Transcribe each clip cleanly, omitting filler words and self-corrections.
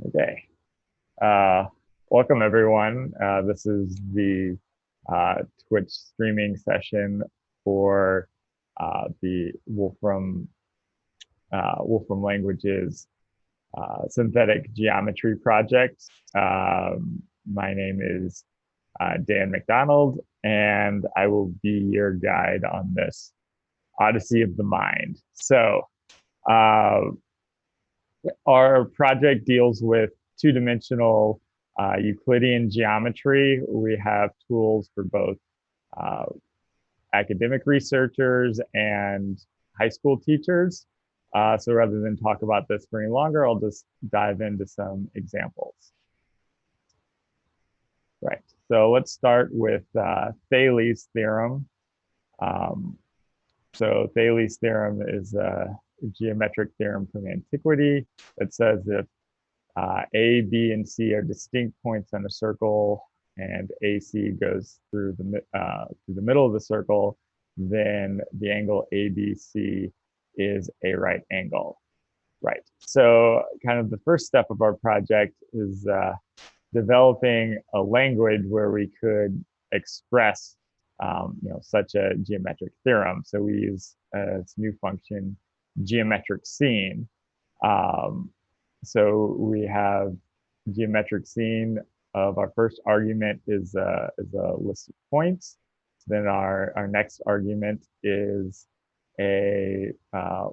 Okay. Uh, Welcome everyone. This is the Twitch streaming session for the Wolfram Languages synthetic geometry project. My name is Dan McDonald, and I will be your guide on this Odyssey of the Mind. So, uh, our project deals with two-dimensional Euclidean geometry. We have tools for both uh, academic researchers and high school teachers. So rather than talk about this for any longer, I'll just dive into some examples. Right. So let's start with Thales' theorem. Um, so Thales' theorem is a geometric theorem from antiquity that says if A, B, and C are distinct points on a circle, and AC goes through the middle of the circle, then the angle ABC is a right angle. Right. So, kind of the first step of our project is developing a language where we could express, such a geometric theorem. So we use this new function, geometric scene. Um, so we have geometric scene of our first argument is a list of points. Then our next argument is a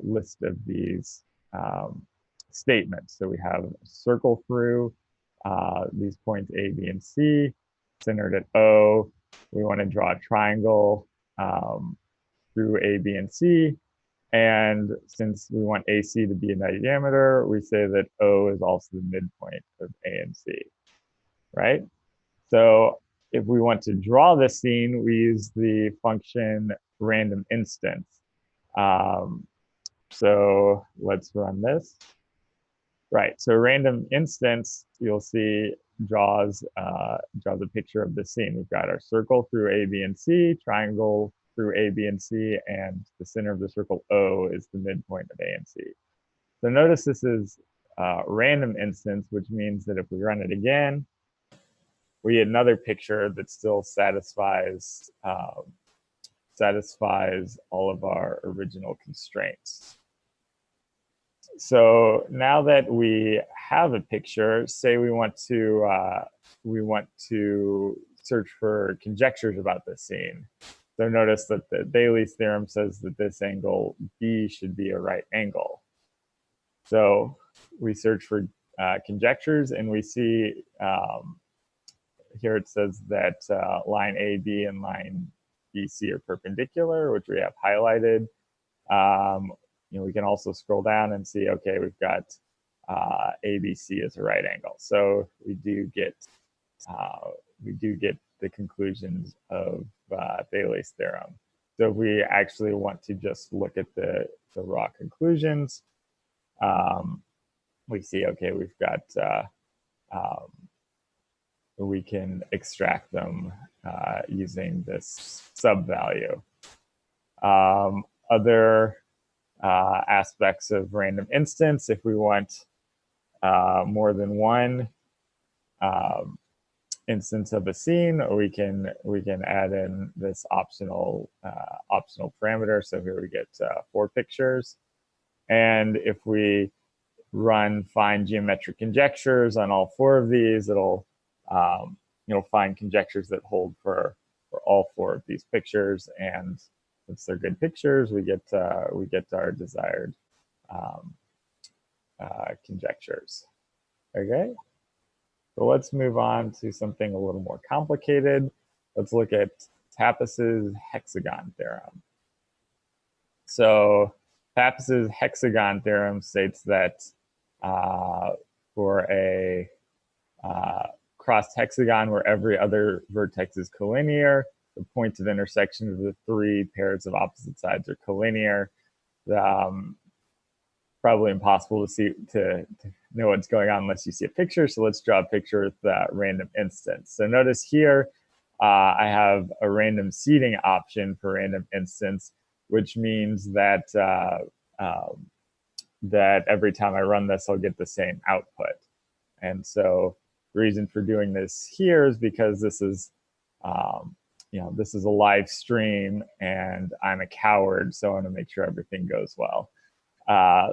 list of these statements. So we have a circle through these points A, B, and C, centered at O. We want to draw a triangle through A, B, and C. And since we want AC to be a diameter, we say that O is also the midpoint of A and C, right? So if we want to draw the scene, we use the function random instance. So let's run this. Right, so random instance, you'll see draws a picture of the scene. We've got our circle through A, B, and C, triangle through A, B, and C, and the center of the circle O is the midpoint of A and C. So notice this is random instance, which means that if we run it again, we get another picture that still satisfies all of our original constraints. So now that we have a picture, say we want to search for conjectures about this scene. So notice that the Daly's theorem says that this angle B should be a right angle. So we search for conjectures, and we see here it says that line AB and line BC are perpendicular, which we have highlighted. We can also scroll down and see, okay, we've got ABC as a right angle. So we do get the conclusions of Daly's theorem. So if we actually want to just look at the raw conclusions, we see, okay, we've got we can extract them using this sub value. Other aspects of random instance, if we want more than one instance of a scene, we can add in this optional parameter. So here we get 4 pictures, and if we run find geometric conjectures on all 4 of these, it'll find conjectures that hold for all 4 of these pictures, and since they're good pictures, we get our desired conjectures. Okay, so let's move on to something a little more complicated. Let's look at Tappus's hexagon theorem. So Tappus's hexagon theorem states that for a crossed hexagon where every other vertex is collinear, the points of intersection of the 3 pairs of opposite sides are collinear. Probably impossible to know what's going on unless you see a picture. So let's draw a picture with that random instance. So notice here, I have a random seeding option for random instance, which means that that every time I run this, I'll get the same output. And so the reason for doing this here is because this is, this is a live stream and I'm a coward, so I want to make sure everything goes well.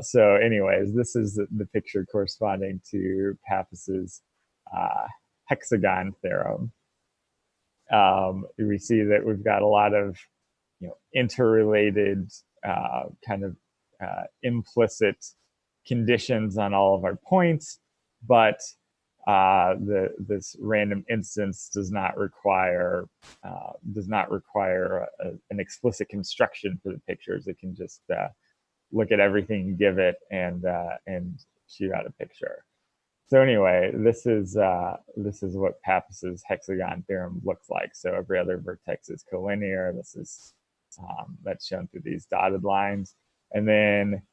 So anyways, this is the picture corresponding to Pappus's Hexagon theorem. We see that we've got a lot of interrelated kind of implicit conditions on all of our points, but this random instance does not require an explicit construction for the pictures. It can just look at everything, give it, and shoot out a picture. So anyway, this is what Pappus's hexagon theorem looks like. So every other vertex is collinear. This is that's shown through these dotted lines, and then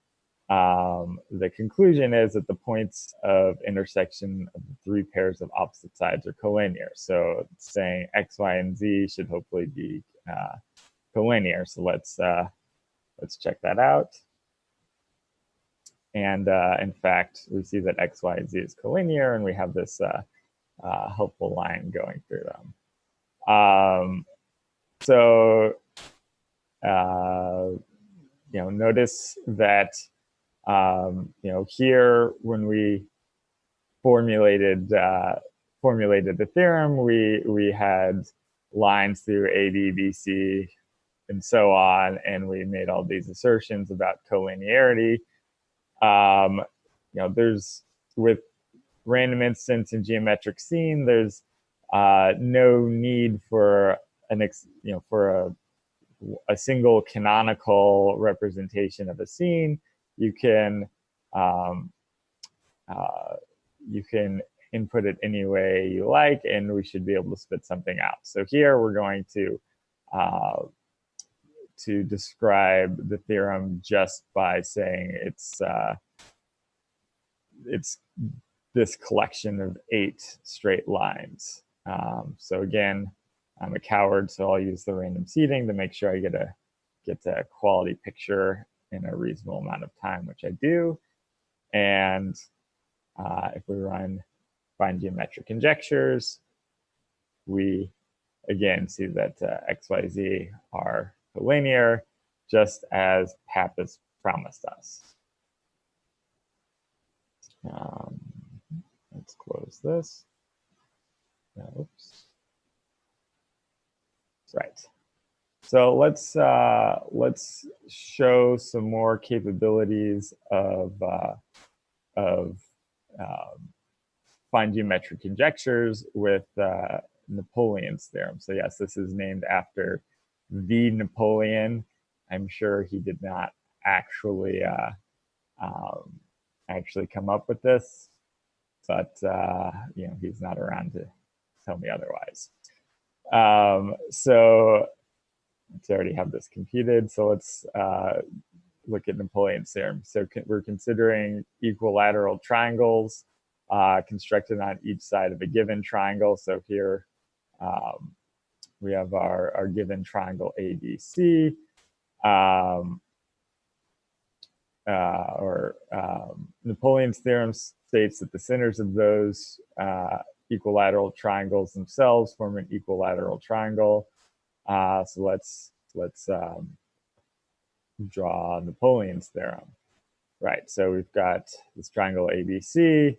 the conclusion is that the points of intersection of the three pairs of opposite sides are collinear. So saying x, y, and z should hopefully be collinear. So let's check that out. And in fact, we see that x, y, and z is collinear, and we have this helpful line going through them. Notice that here when we formulated the theorem, we had lines through A, B, B, C, and so on, and we made all these assertions about collinearity. There's with random instance and geometric scene, there's no need for a single canonical representation of a scene. You can input it any way you like, and we should be able to spit something out. So here we're going to describe the theorem just by saying it's this collection of 8 straight lines. So again, I'm a coward, so I'll use the random seeding to make sure I get a quality picture in a reasonable amount of time, which I do. And if we find geometric conjectures, we again see that x, y, z are collinear, just as Pappus promised us. Let's close this. Oops. Right. So let's show some more capabilities of find geometric conjectures with Napoleon's theorem. So yes, this is named after the Napoleon. I'm sure he did not actually come up with this, but he's not around to tell me otherwise. So let's already have this computed. So let's look at Napoleon's theorem. So we're considering equilateral triangles constructed on each side of a given triangle. So here we have our given triangle ABC, Napoleon's theorem states that the centers of those equilateral triangles themselves form an equilateral triangle. So let's draw Napoleon's theorem. Right, so we've got this triangle ABC.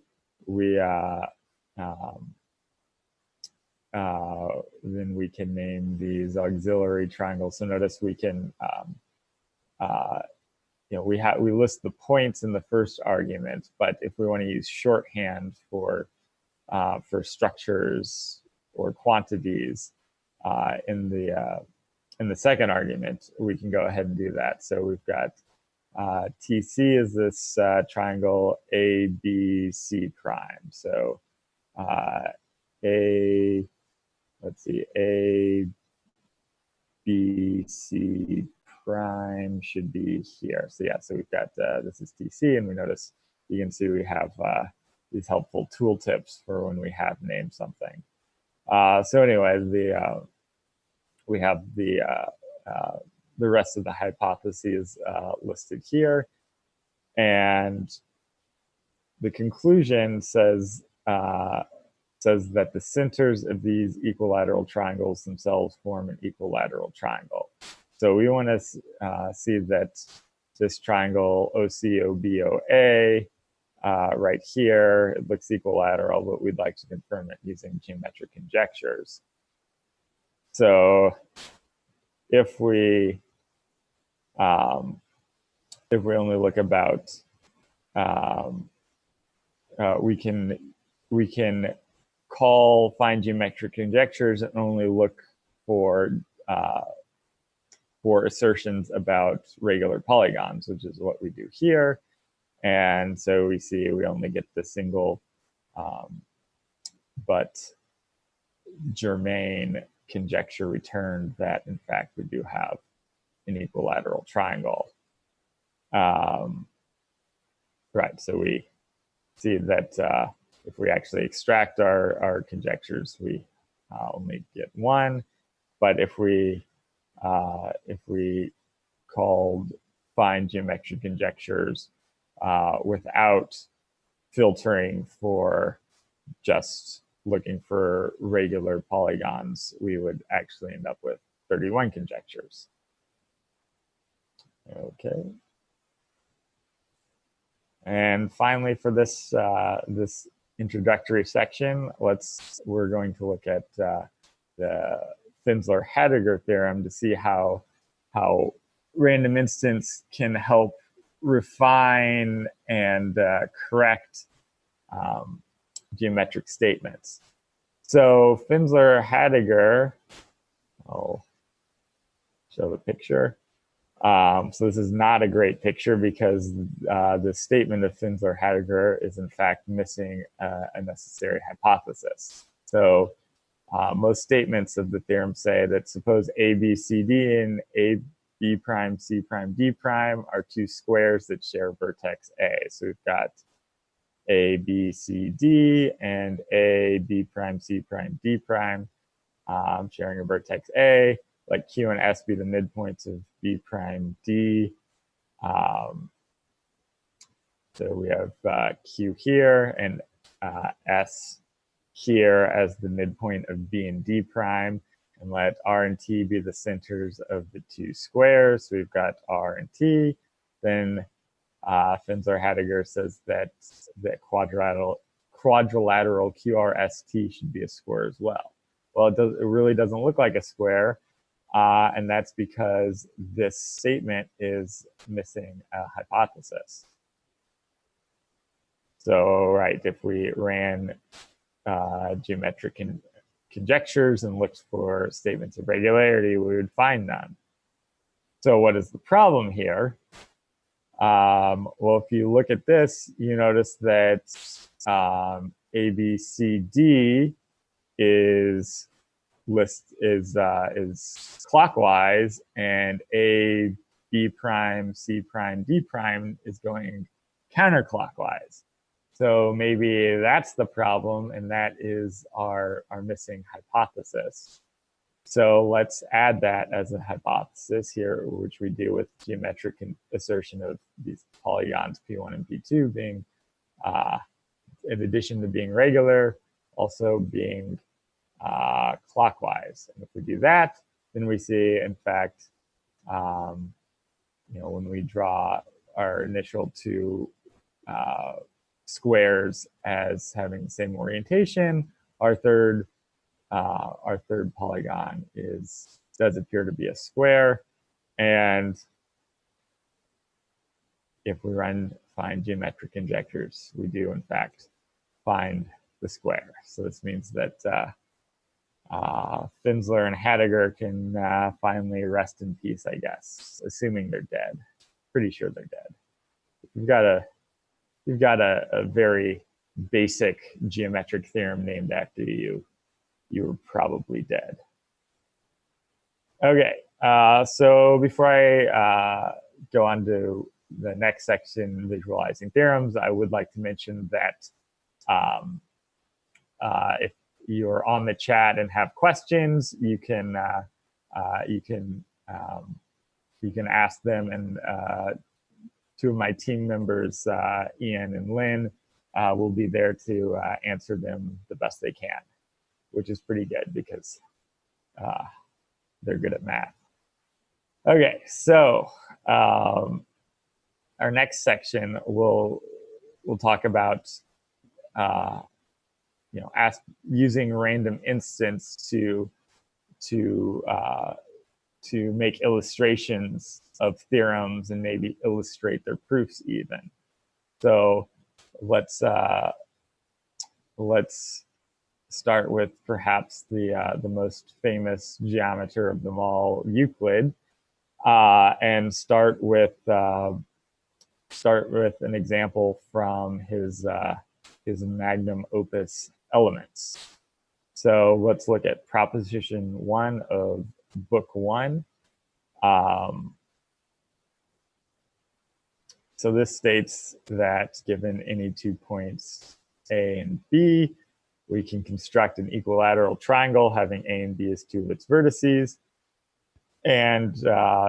Then we can name these auxiliary triangles. So notice we can, we list the points in the first argument, but if we want to use shorthand for structures or quantities in the second argument, we can go ahead and do that. So we've got TC is this triangle ABC prime. So ABC prime should be here. So yeah, so we've got this is TC, and we notice you can see we have these helpful tooltips for when we have named something. So anyway, we have the rest of the hypotheses listed here, and the conclusion says says that the centers of these equilateral triangles themselves form an equilateral triangle. So we want to see that this triangle OCOBOA right here, it looks equilateral, but we'd like to confirm it using geometric conjectures. So if we only look about, we can find geometric conjectures and only look for assertions about regular polygons, which is what we do here. And so we see we only get the single but germane conjecture returned that in fact we do have an equilateral triangle. Right, so we see that if we actually extract our conjectures, we only get one. But if we find geometric conjectures without filtering for just looking for regular polygons, we would actually end up with 31 conjectures. Okay. And finally, for this this introductory section, we're going to look at the Finsler-Heidegger theorem to see how random instance can help refine and correct geometric statements. So Finsler-Heidegger, I'll show the picture. So this is not a great picture because the statement of Finsler-Heidegger is in fact missing a necessary hypothesis. So most statements of the theorem say that suppose A, B, C, D and A, B prime, C prime, D prime are two squares that share vertex A. So we've got A, B, C, D and A, B prime, C prime, D prime sharing a vertex A. Let Q and S be the midpoints of B prime D. So we have Q here and S here as the midpoint of B and D prime. And let R and T be the centers of the two squares. So we've got R and T. Then Finsler-Heidegger says that the quadrilateral QRST should be a square as well. Well, it really doesn't look like a square. And that's because this statement is missing a hypothesis. So, right, if we ran geometric conjectures and looked for statements of regularity, we would find none. So what is the problem here? Well, if you look at this, you notice that ABCD is clockwise, and A, B prime, C prime, D prime is going counterclockwise. So maybe that's the problem, and that is our missing hypothesis. So let's add that as a hypothesis here, which we do with geometric assertion of these polygons P1 and P2 being, in addition to being regular, also being clockwise. And if we do that, then we see, in fact, when we draw our initial two squares as having the same orientation, our third polygon does appear to be a square. And if we find geometric conjectures, we do in fact find the square. So this means that Finsler and Heidegger can finally rest in peace, I guess, assuming they're dead. Pretty sure they're dead. If you've got a very basic geometric theorem named after you, you're probably dead. Okay, so before I go on to the next section, visualizing theorems, I would like to mention that if you're on the chat and have questions, you can ask them, and two of my team members, Ian and Lynn, will be there to answer them the best they can, which is pretty good because they're good at math. Okay, so our next section we'll talk about using random instance to make illustrations of theorems and maybe illustrate their proofs even. So let's start with perhaps the most famous geometer of them all, Euclid, and start with an example from his magnum opus Elements. So let's look at proposition 1 of book 1. So this states that given any 2 points A and B, we can construct an equilateral triangle having A and B as 2 of its vertices. And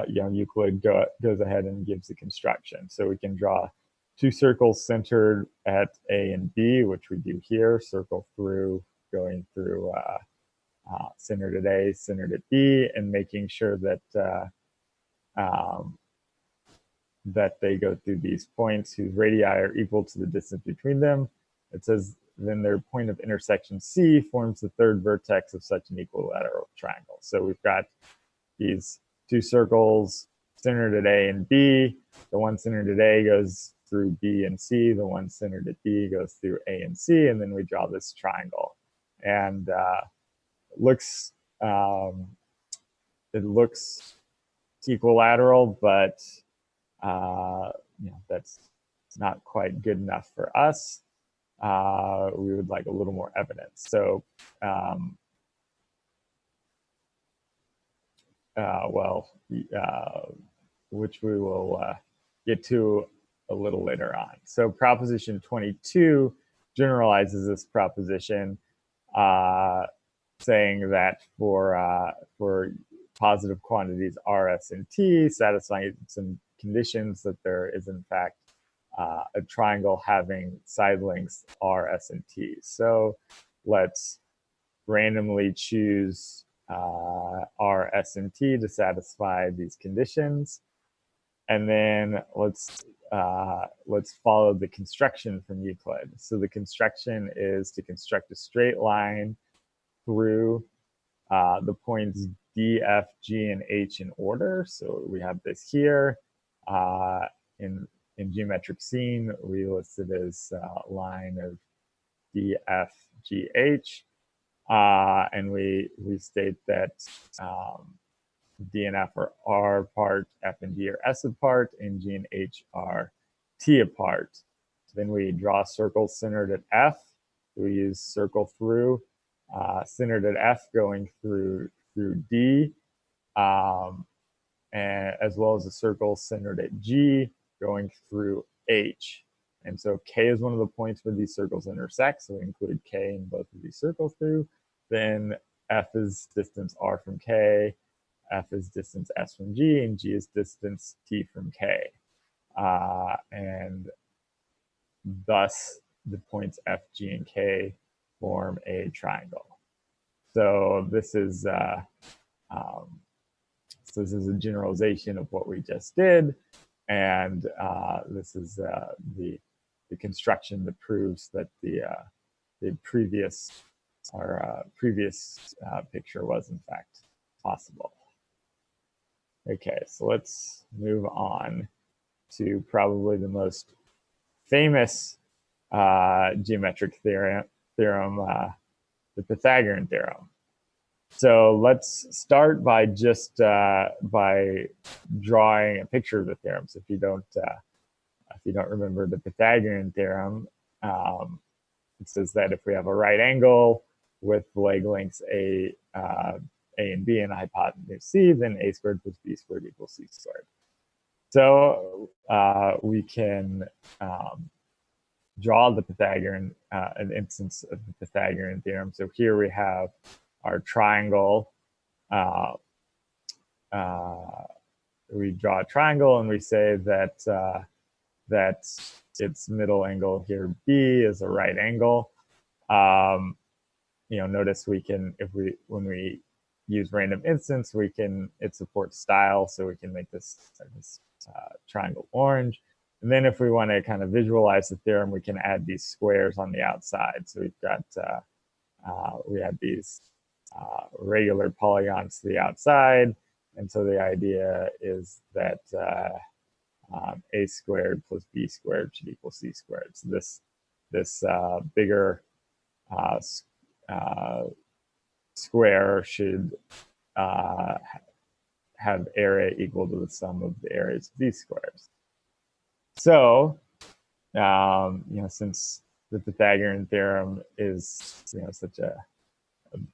Euclid goes ahead and gives the construction. So we can draw 2 circles centered at A and B, which we do here, circle through, going through centered at A, centered at B, and making sure that that they go through these points whose radii are equal to the distance between them. It says then their point of intersection C forms the third vertex of such an equilateral triangle. So we've got these 2 circles centered at A and B. The one centered at A goes through B and C. The one centered at B goes through A and C, and then we draw this triangle. And it looks equilateral, but that's not quite good enough for us. We would like a little more evidence. So, which we will get to a little later on. So proposition 22 generalizes this proposition, saying that for positive quantities R, S, and T, satisfying some conditions that there is in fact a triangle having side lengths R, S, and T. So let's randomly choose R, S, and T to satisfy these conditions. And then let's follow the construction from Euclid. So the construction is to construct a straight line through the points D, F, G, and H in order. So we have this here. In geometric scene, we listed as line of D, F, G, H. And we state that D and F are R apart, F and G are S apart, and G and H are T apart. Then we draw circles centered at F. We use circle through, centered at F going through D, and as well as a circle centered at G going through H. And so K is one of the points where these circles intersect, so we include K in both of these circles through. Then F is distance R from K, F is distance S from G, and G is distance T from K. And thus, the points F, G, and K form a triangle. So this is a generalization of what we just did, and this is the construction that proves that the previous picture was in fact possible. Okay, so let's move on to probably the most famous geometric theorem, the Pythagorean theorem. So let's start by just by drawing a picture of the theorem. So if you don't remember the Pythagorean theorem, it says that if we have a right angle with leg lengths A and B and a hypotenuse C, then A squared plus B squared equals C squared. So we can draw the Pythagorean, an instance of the Pythagorean theorem. So here we have our triangle. We draw a triangle and we say that its middle angle here, B, is a right angle. Notice we can, when we use random instance, it supports style, so we can make this triangle orange. And then if we want to kind of visualize the theorem, we can add these squares on the outside. So we've got, we have these regular polygons to the outside. And so the idea is that a squared plus b squared should equal c squared. So this bigger square should have area equal to the sum of the areas of these squares. So, since the Pythagorean theorem is such a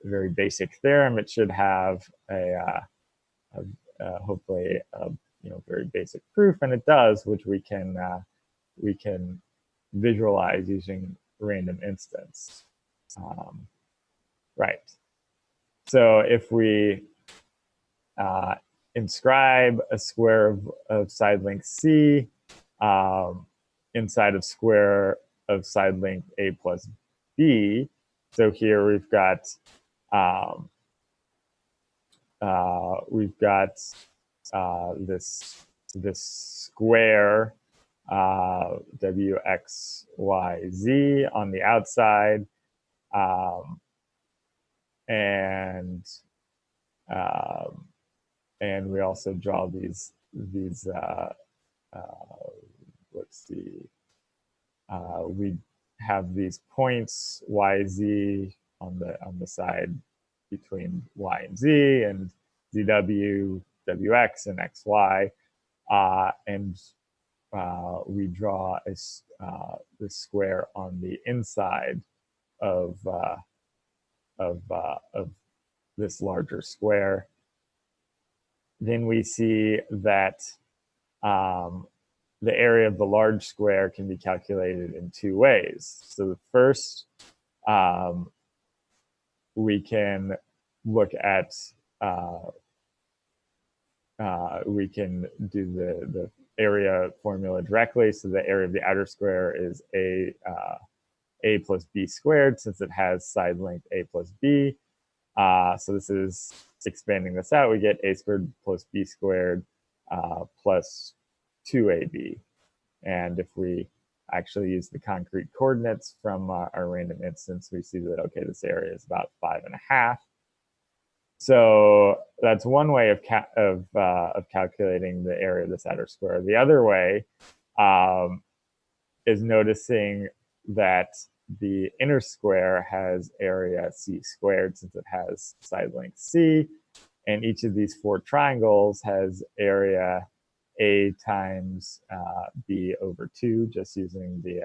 very basic theorem, it should have hopefully a very basic proof, and it does, which we can visualize using random instance. Right. So if we inscribe a square of side length C inside of square of side length A plus B, so here we've got this square WXYZ on the outside, and we also draw these let's see, we have these points YZ on the side between Y and Z, and ZW, WX, and XY, and we draw this square on the inside of this larger square. Then we see that the area of the large square can be calculated in two ways. So the first, we can look at, we can do the area formula directly. So the area of the outer square is a plus b squared, since it has side length a plus b. So this is expanding this out. We get a squared plus b squared plus 2ab. And if we actually use the concrete coordinates from our random instance, we see that, okay, this area is about 5.5. So that's one way of calculating the area of this outer square. The other way is noticing that the inner square has area c squared, since it has side length c, and each of these four triangles has area a times b over 2, just using the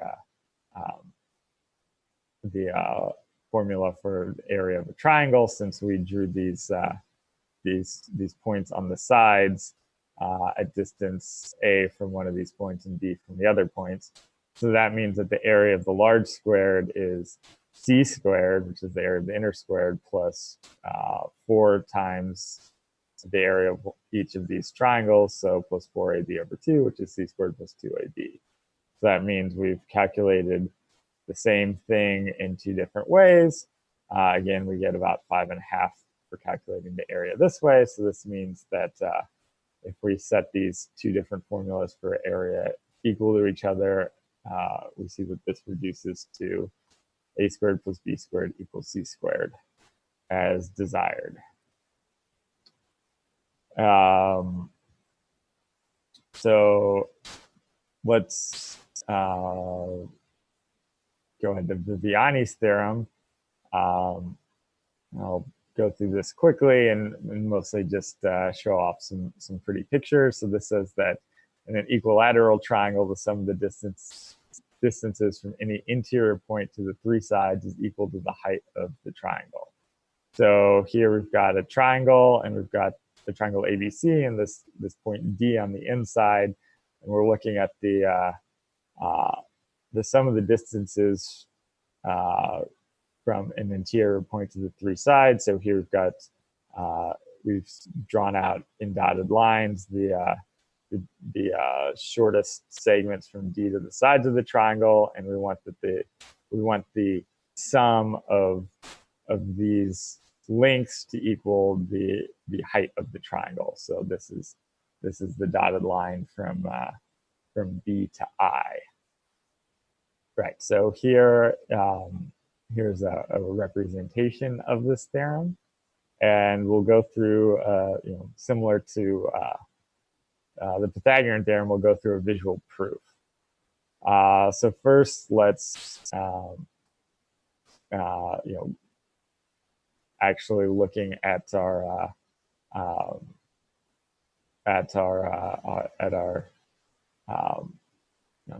formula for the area of a triangle, since we drew these points on the sides at distance a from one of these points and b from the other points. So that means that the area of the large squared is c squared, which is the area of the inner squared, plus 4 times the area of each of these triangles, so plus 4ab over 2, which is c squared plus 2ab. So that means we've calculated the same thing in two different ways. Again, we get about 5.5 for calculating the area this way. So this means that if we set these two different formulas for area equal to each other, we see that this reduces to a squared plus b squared equals c squared, as desired. So let's go ahead to Viviani's theorem. I'll go through this quickly and mostly just show off some pretty pictures. So this says that in an equilateral triangle, the sum of the distances from any interior point to the three sides is equal to the height of the triangle. So here we've got a triangle, and we've got the triangle ABC and this point D on the inside, and we're looking at the sum of the distances from an interior point to the three sides. So here we've got we've drawn out in dotted lines the the shortest segments from D to the sides of the triangle, and we want the sum of these lengths to equal the height of the triangle. So this is the dotted line from B to I. Right. So here here's a representation of this theorem, and we'll go through similar to the Pythagorean theorem. We'll go through a visual proof. So first, let's actually looking at our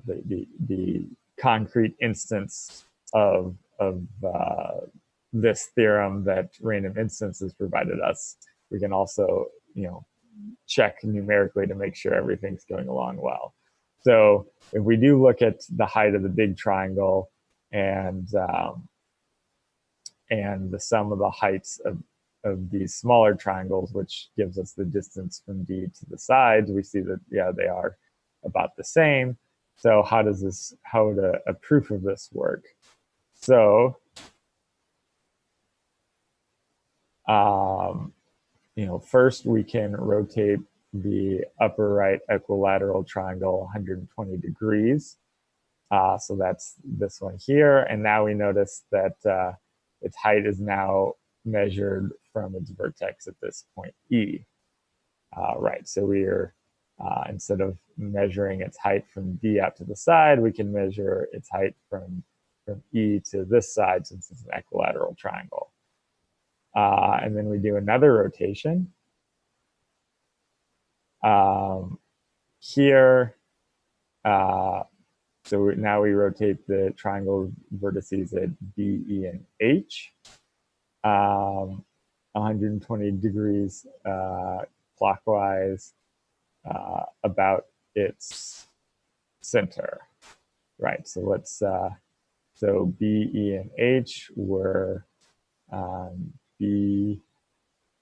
the concrete instance of this theorem that random instances provided us. We can also check numerically to make sure everything's going along well. So if we do look at the height of the big triangle and the sum of the heights of these smaller triangles, which gives us the distance from D to the sides, we see that, yeah, they are about the same. So how would a proof of this work? So, first we can rotate the upper right equilateral triangle 120 degrees. So that's this one here. And now we notice that its height is now measured from its vertex at this point E. Right, so we are, instead of measuring its height from D out to the side, we can measure its height from E to this side, since it's an equilateral triangle. And then we do another rotation. Here, so now we rotate the triangle vertices at B, E, and H, 120 degrees clockwise about its center. Right, so let's, so B, E, and H were B,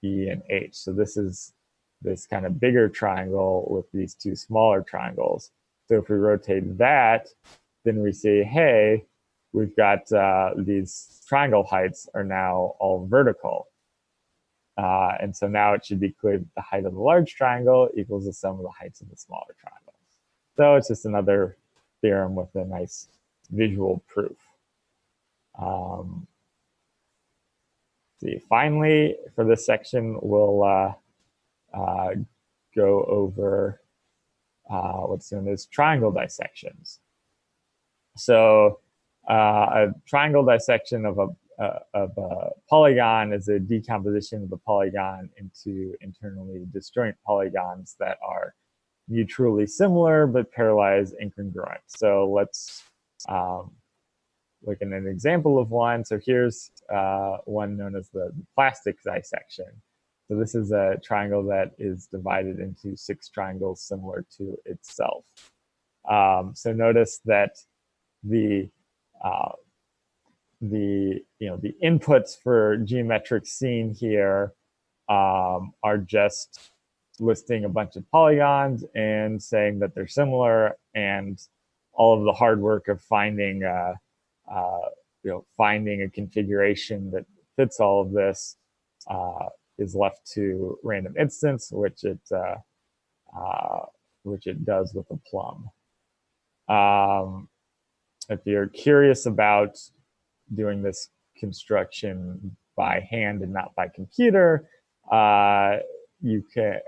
E, and H. So this is this kind of bigger triangle with these two smaller triangles. So if we rotate that, then we see, hey, we've got these triangle heights are now all vertical. And so now it should be clear that the height of the large triangle equals the sum of the heights of the smaller triangle. So it's just another theorem with a nice visual proof. See, finally, for this section, we'll go over what's known as triangle dissections. So a triangle dissection of a polygon is a decomposition of the polygon into internally disjoint polygons that are mutually similar but pairwise incongruent. So let's look at an example of one. So here's one known as the plastic dissection. So this is a triangle that is divided into 6 triangles similar to itself. So notice that the inputs for geometric scene here are just listing a bunch of polygons and saying that they're similar, and all of the hard work of finding finding a configuration that fits all of this is left to random instance, which it does with a plumb. If you're curious about doing this construction by hand and not by computer, you can.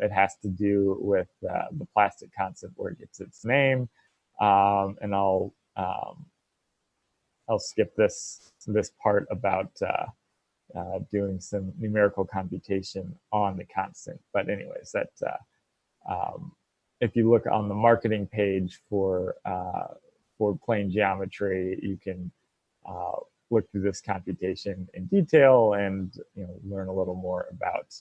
It has to do with the plastic constant where it gets its name, and I'll skip this part about doing some numerical computation on the constant. But anyways, that if you look on the marketing page for plane geometry, you can look through this computation in detail and learn a little more about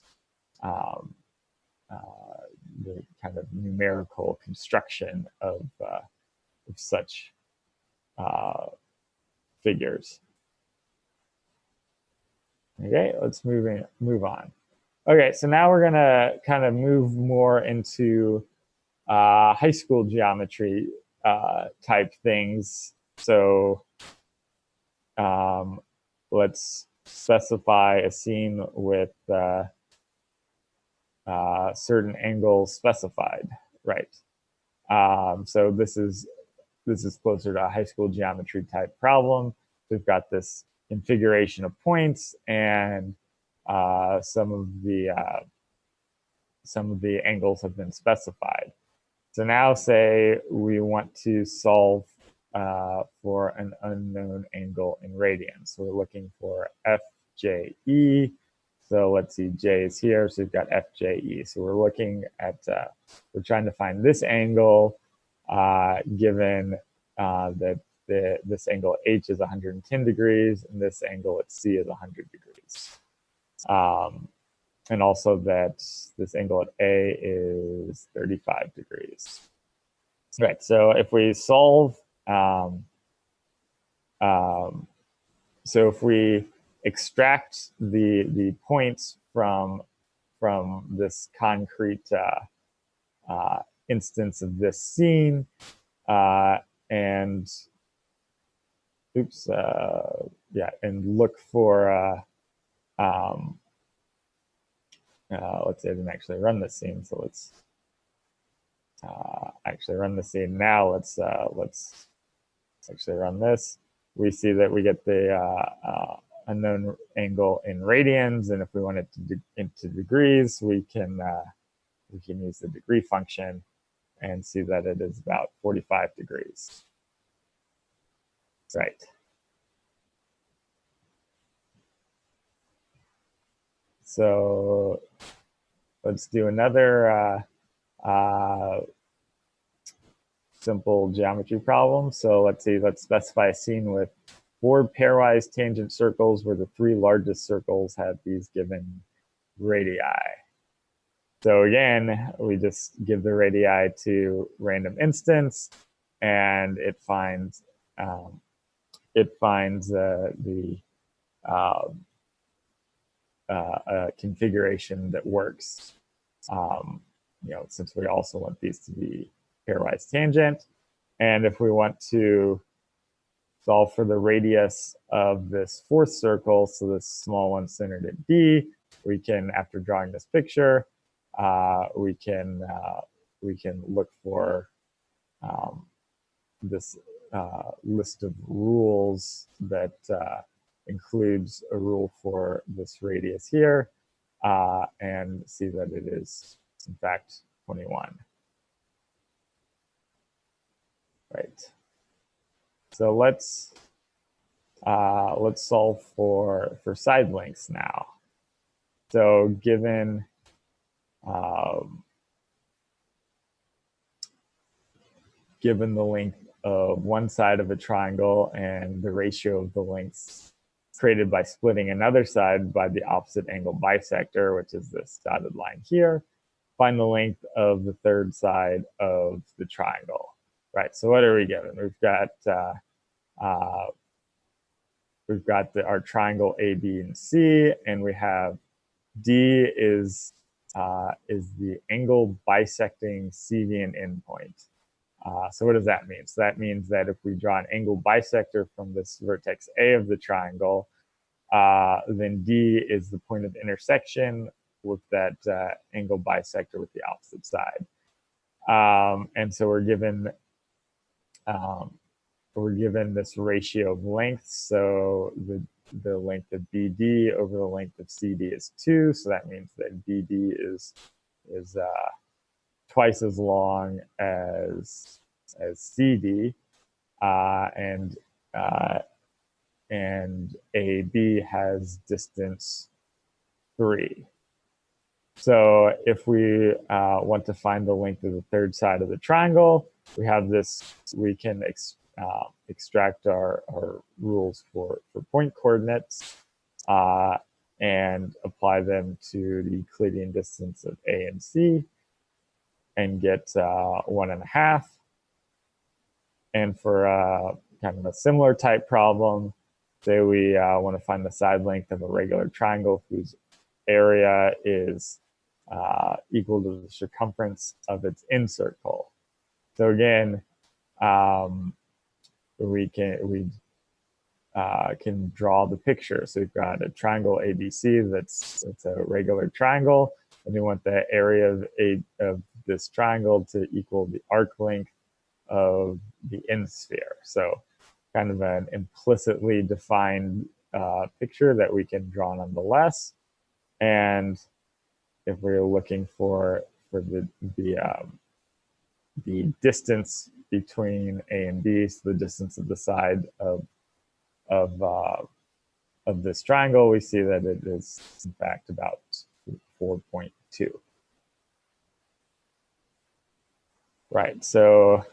the kind of numerical construction of such figures. Okay, let's move on. Okay, so now we're gonna kind of move more into high school geometry type things. So let's specify a scene with certain angles specified, right? So this is closer to a high school geometry type problem. We've got this configuration of points, and some of the angles have been specified. So now say we want to solve for an unknown angle in radians. So we're looking for FJE. So let's see, J is here, so we've got FJE. So we're looking at, we're trying to find this angle given that this angle H is 110 degrees and this angle at C is 100 degrees. And also that this angle at A is 35 degrees. Right, so if we solve, so if we extract the points from this concrete instance of this scene, and and look for let's say I didn't actually run this scene, so let's actually run the scene now. Let's actually run this. We see that we get the unknown angle in radians, and if we want it into degrees, we can use the degree function and see that it is about 45 degrees. Right. So let's do another simple geometry problem. So let's specify a scene with 4 pairwise tangent circles where the 3 largest circles have these given radii. So again, we just give the radii to random instance, and it finds a configuration that works. Since we also want these to be pairwise tangent, and if we want to solve for the radius of this 4th circle, so this small one centered at D, we can, after drawing this picture, we can look for this list of rules that includes a rule for this radius here, and see that it is in fact 21. Right. So let's solve for side lengths now. So given given the length of one side of a triangle and the ratio of the lengths created by splitting another side by the opposite angle bisector, which is this dotted line here, find the length of the third side of the triangle. Right, so what are we given? We've got our triangle A, B, and C, and we have D is the angle bisecting CV and endpoint. So what does that mean? So that means that if we draw an angle bisector from this vertex A of the triangle, then D is the point of intersection with that angle bisector with the opposite side. And so we're given this ratio of lengths. So the length of BD over the length of CD is 2. So that means that BD is twice as long as CD, and AB has distance 3. So if we want to find the length of the third side of the triangle, we have this. We can extract our rules for point coordinates and apply them to the Euclidean distance of A and C, and get 1.5. And for kind of a similar type problem, say we want to find the side length of a regular triangle whose area is equal to the circumference of its incircle. So again, we can draw the picture. So we've got a triangle ABC that's a regular triangle, and we want the area of this triangle to equal the arc length of the end sphere. So kind of an implicitly defined picture that we can draw nonetheless. And if we're looking for the distance between A and B, so the distance of the side of this triangle, we see that it is in fact about 4.2. Right, so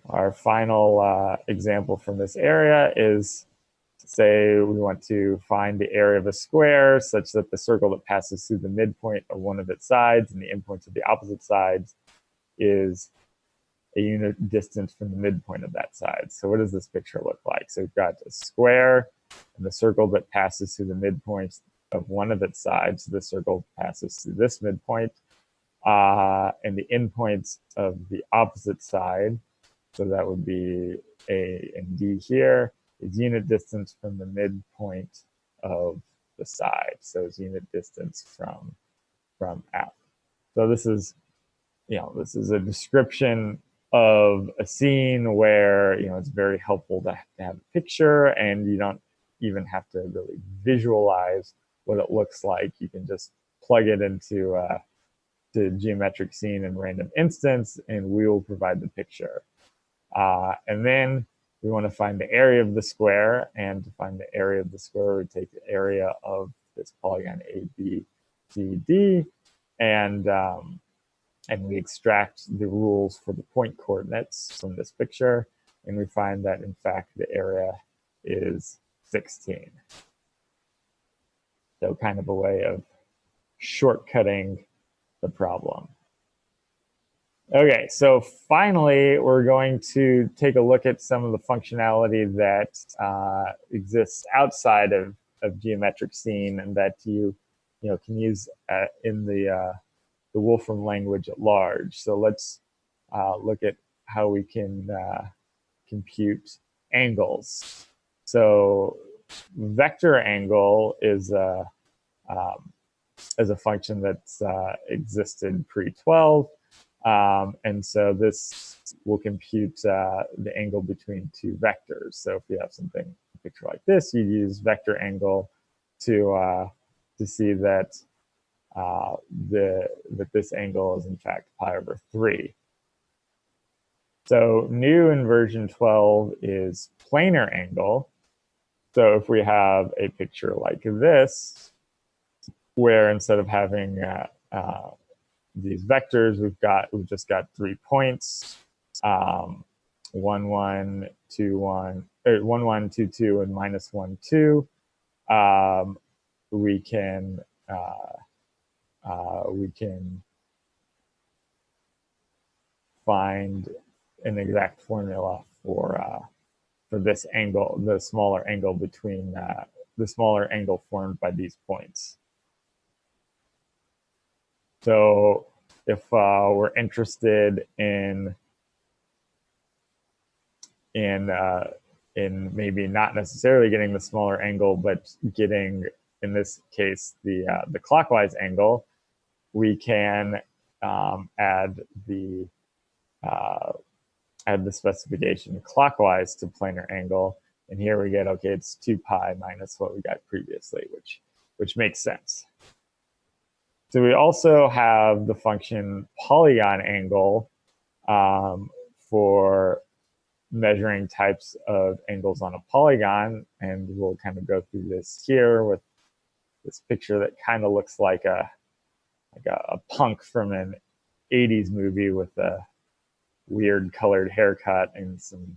our final example from this area is, say we want to find the area of a square such that the circle that passes through the midpoint of one of its sides and the endpoints of the opposite sides is a unit distance from the midpoint of that side. So what does this picture look like? So we've got a square and the circle that passes through the midpoint of one of its sides. So the circle passes through this midpoint, and the endpoints of the opposite side. So that would be A and D here, is unit distance from the midpoint of the side. So it's unit distance from F. So this is a description of a scene where it's very helpful to have a picture, and you don't even have to really visualize what it looks like. You can just plug it into the geometric scene in random instance, and we will provide the picture. And then we want to find the area of the square, and to find the area of the square, we take the area of this polygon ABCD, and we extract the rules for the point coordinates from this picture, and we find that in fact the area is 16. So kind of a way of shortcutting the problem. Okay, so finally, we're going to take a look at some of the functionality that exists outside of geometric scene, and that you can use in the Wolfram language at large. So let's look at how we can compute angles. So vector angle is a function that's existed pre-12. And so this will compute the angle between two vectors. So if you have something, a picture like this, you use vector angle to see that that this angle is in fact pi/3. So new in version 12 is planar angle. So if we have a picture like this, where instead of having these vectors, we've just got 3 points, 1, 1, 2, 1, 1, 1, 2, 2, and minus 1, 2. We can find an exact formula for this angle, the smaller angle between the smaller angle formed by these points. So if we're interested in maybe not necessarily getting the smaller angle, but getting, in this case, the clockwise angle, we can add the specification clockwise to planar angle, and here we get, okay, it's 2 pi minus what we got previously, which makes sense. So we also have the function polygon angle for measuring types of angles on a polygon, and we'll kind of go through this here with this picture that kind of looks like a punk from an 80s movie with a weird colored haircut and some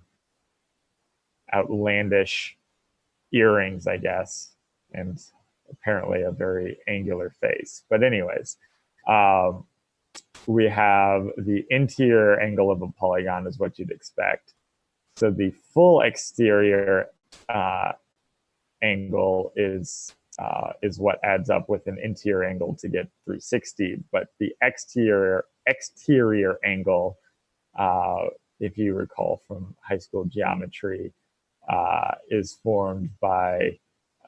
outlandish earrings, I guess, and apparently a very angular face. But anyways, we have the interior angle of a polygon is what you'd expect. So the full exterior angle is is what adds up with an interior angle to get 360. But the exterior angle, if you recall from high school geometry, is formed by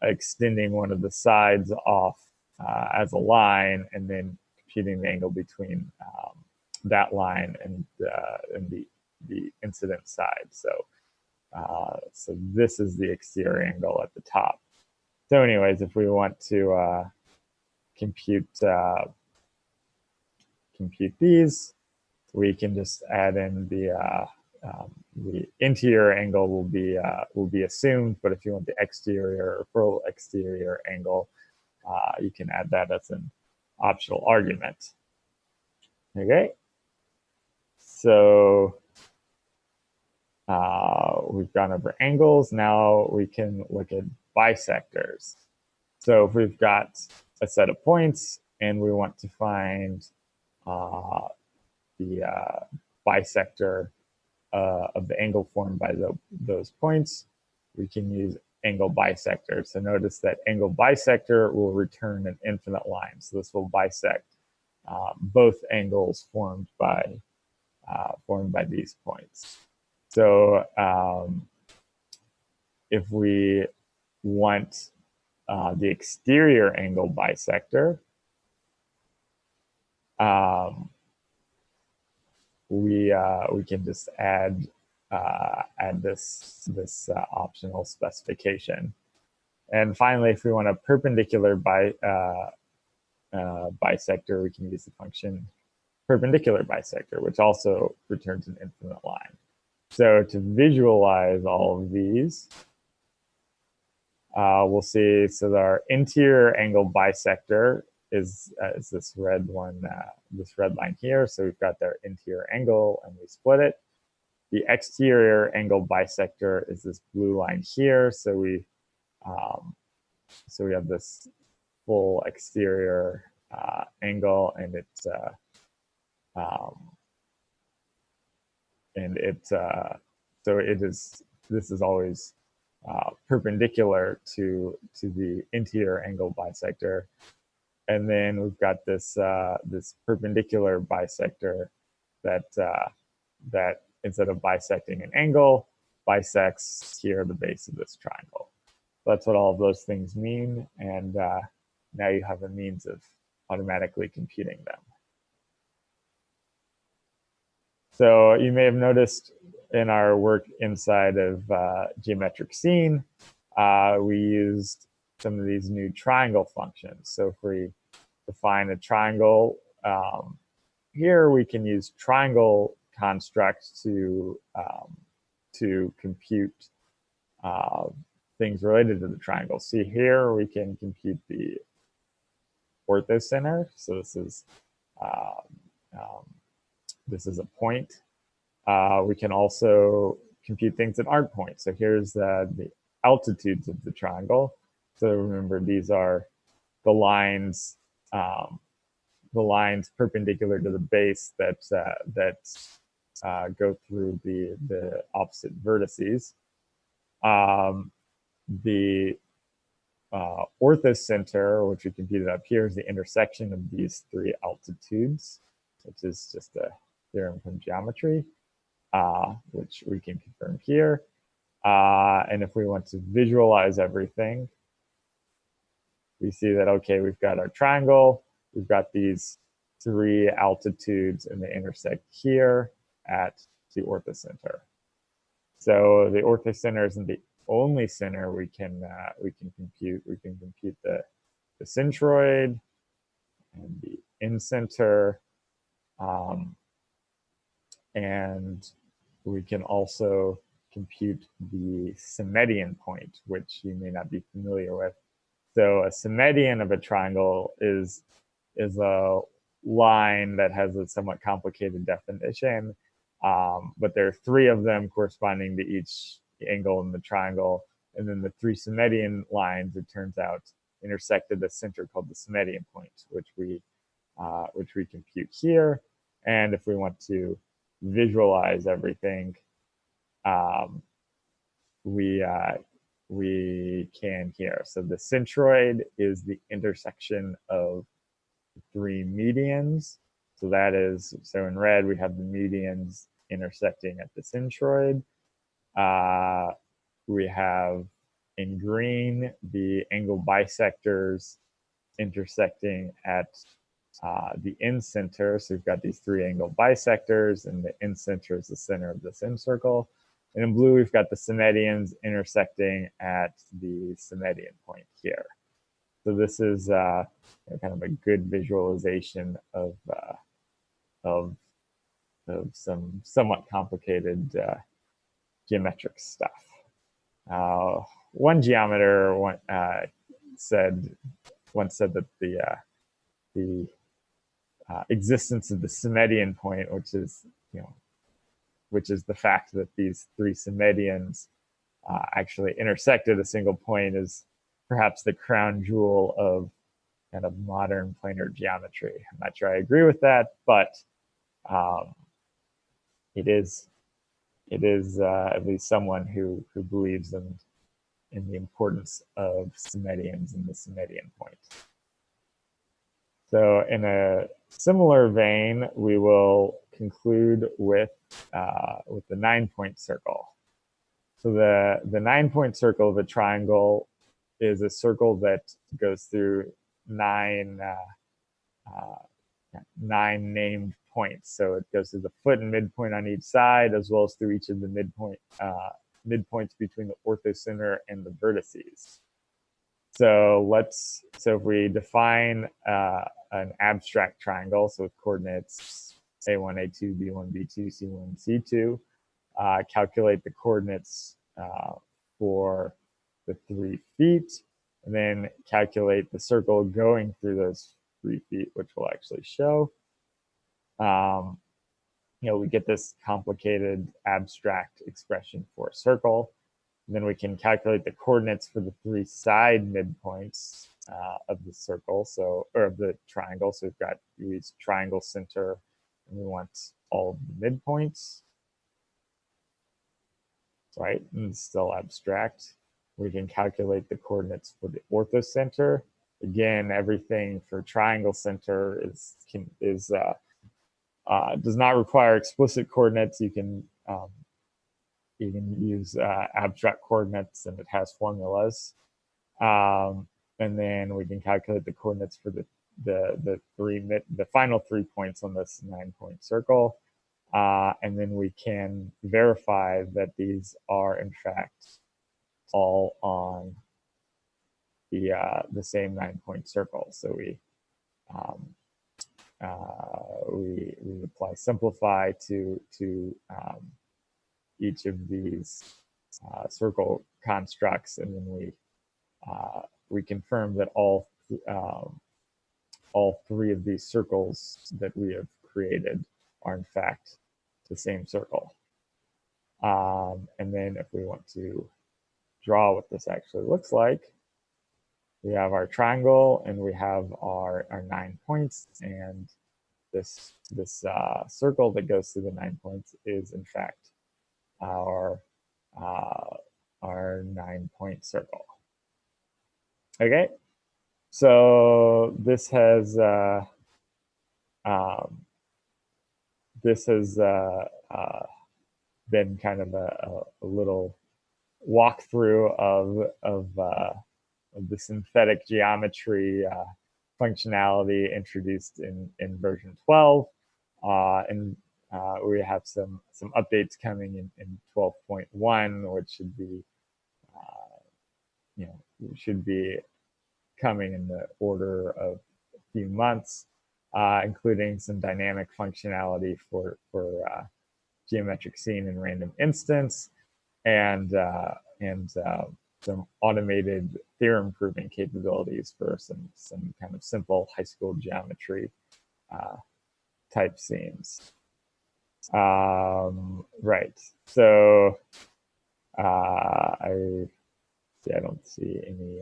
extending one of the sides off as a line and then computing the angle between that line and the incident side. So this is the exterior angle at the top. So anyways, if we want to compute these, we can just add in the interior angle will be assumed, but if you want the exterior or full exterior angle, you can add that as an optional argument. Okay, so we've gone over angles. Now we can look at bisectors. So if we've got a set of points and we want to find the bisector of the angle formed by those points, we can use angle bisector. So notice that angle bisector will return an infinite line. So this will bisect both angles formed by these points. So if we want the exterior angle bisector, we can just add this optional specification. And finally, if we want a perpendicular bisector, we can use the function perpendicular bisector, which also returns an infinite line. So to visualize all of these, we'll see, so our interior angle bisector is this red one, this red line here. So we've got their interior angle and we split it. The exterior angle bisector is this blue line here. So we have this full exterior angle, and this is always perpendicular to the interior angle bisector. And then we've got this this perpendicular bisector that instead of bisecting an angle, bisects here the base of this triangle. That's what all of those things mean, and now you have a means of automatically computing them. So you may have noticed in our work inside of geometric scene, we used some of these new triangle functions. So if we define a triangle, here we can use triangle constructs to compute things related to the triangle. See here, we can compute the orthocenter. So this is a point. We can also compute things that aren't points. So here's the altitudes of the triangle. So remember, these are the lines perpendicular to the base that go through the opposite vertices. The orthocenter, which we computed up here, is the intersection of these three altitudes, which is just a theorem from geometry, which we can confirm here. And if we want to visualize everything, we see that, okay, we've got our triangle, we've got these three altitudes, and they intersect here at the orthocenter. So the orthocenter isn't the only center we can compute. We can compute the centroid and the incenter, and we can also compute the symmedian point, which you may not be familiar with. So a symmedian of a triangle is a line that has a somewhat complicated definition, but there are three of them corresponding to each angle in the triangle, and then the three symmedian lines, it turns out, intersect at a center called the symmedian point, which we compute here. And if we want to visualize everything, we we can here. So the centroid is the intersection of three medians. So that is, so in red, we have the medians intersecting at the centroid. We have in green the angle bisectors intersecting at the incenter. So we've got these three angle bisectors, and the incenter is the center of the semicircle. And in blue, we've got the symmedians intersecting at the symmedian point here. So this is kind of a good visualization of some somewhat complicated geometric stuff. One geometer once said that the existence of the symmedian point, which is the fact that these three symmedians actually intersect at a single point, is perhaps the crown jewel of kind of modern planar geometry. I'm not sure I agree with that, but it is at least someone who believes in the importance of symmedians and the symmedian point. So in a similar vein, we will conclude with the 9-point circle. So the 9-point circle of a triangle is a circle that goes through nine named points. So it goes through the foot and midpoint on each side, as well as through each of the midpoints between the orthocenter and the vertices. So if we define an abstract triangle, so with coordinates A1, A2, B1, B2, C1, C2, calculate the coordinates for the 3 feet, and then calculate the circle going through those 3 feet, which we'll actually show. We get this complicated abstract expression for a circle. And then we can calculate the coordinates for the 3 side midpoints of the circle, or of the triangle. So we've got these triangle center, and we want all of the midpoints, right? And it's still abstract. We can calculate the coordinates for the orthocenter. Again, everything for triangle center does not require explicit coordinates. You can use abstract coordinates, and it has formulas. And then we can calculate the coordinates for the final 3 points on this 9-point circle. And then we can verify that these are in fact all on the same 9-point circle. So we apply simplify to each of these circle constructs, and then we confirm that all 3 of these circles that we have created are in fact the same circle. And then if we want to draw what this actually looks like, we have our triangle, and we have our 9 points, and this circle that goes through the 9 points is in fact our 9-point circle. Okay, so this has been kind of a little walkthrough of the synthetic geometry functionality introduced in version 12, and we have some updates coming in 12.1, which should be coming in the order of a few months, including some dynamic functionality for geometric scene and random instance, and some automated theorem proving capabilities for some kind of simple high school geometry type scenes. Right. So I don't see any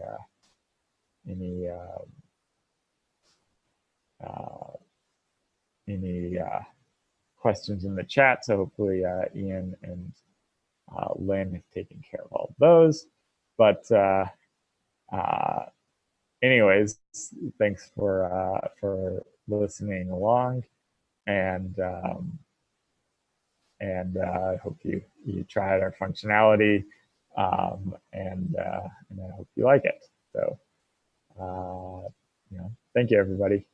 questions in the chat. So hopefully Ian and Lynn have taken care of all of those. But anyways, thanks for listening along, and I hope you tried our functionality, and I hope you like it. So, thank you, everybody.